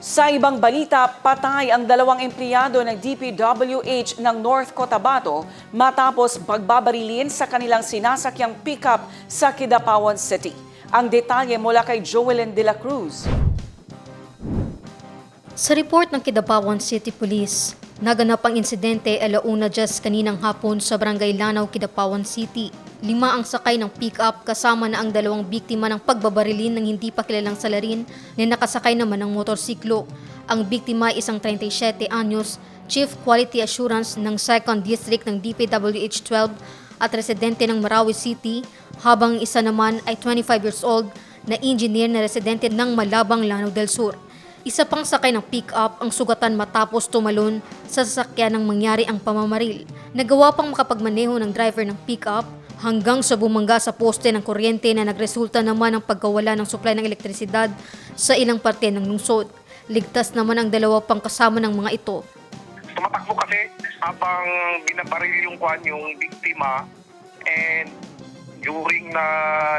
Sa ibang balita, patay ang dalawang empleyado ng DPWH ng North Cotabato matapos pagbabarilin sa kanilang sinasakyang pickup sa Kidapawan City. Ang detalye mula kay Joelyn de la Cruz. Sa report ng Kidapawan City Police, naganap ang insidente alauna just kaninang hapon sa Barangay Lanao, Kidapawan City. 5 ang sakay ng pick-up kasama na ang dalawang biktima ng pagbabarilin ng hindi pa kilalang salarin na nakasakay naman ng motorsiklo. Ang biktima ay isang 37 anyos, Chief Quality Assurance ng 2nd District ng DPWH 12 at residente ng Marawi City, habang isa naman ay 25 years old na engineer na residente ng Malabang, Lanao del Sur. Isa pang sakay ng pick-up ang sugatan matapos tumalon sa sasakyan nang mangyari ang pamamaril. Nagawa pang makapagmaneho ng driver ng pick-up hanggang sa bumangga sa poste ng kuryente na nagresulta naman ng pagkawala ng supply ng elektrisidad sa ilang parte ng lungsod. Ligtas naman ang dalawa pang kasama ng mga ito. Tumatakbo kasi habang binabaril yung biktima, and during na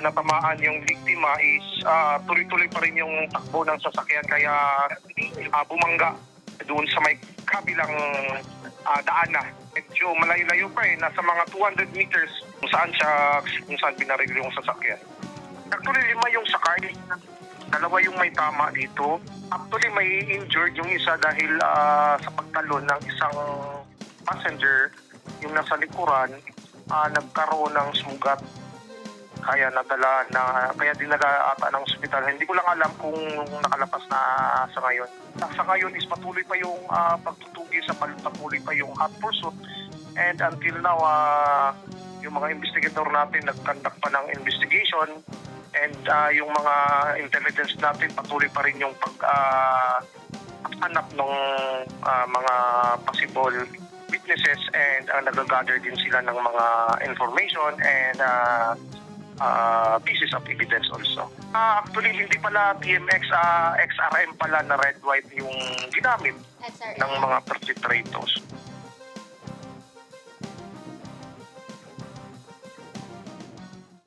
natamaan yung biktima is tuloy-tuloy pa rin yung takbo ng sasakyan, kaya bumangga doon sa may kabilang daan na. Medyo malayo-layo pa nasa mga 200 meters kung saan binaril yung sasakyan. Actually, 5 yung sakay. 2 yung may tama dito. Actually, may injured yung isa dahil sa pagtalon ng isang passenger, yung nasa likuran, nagkaroon ng sugat. Kaya dinala ata ng ospital. Hindi ko lang alam kung nakalapas na sa ngayon. Sa ngayon is patuloy pa yung pagtutugi patuloy pa yung hot pursuit. And until now, yung mga investigator natin nag-conduct pa ng investigation, and yung mga intelligence natin patuloy pa rin yung pag-hanap ng mga possible witnesses, and nag-gather din sila ng mga information and pieces of evidence also. Actually, hindi pala TMX, XRM pala na red-white yung ginamit ng mga perpetrators.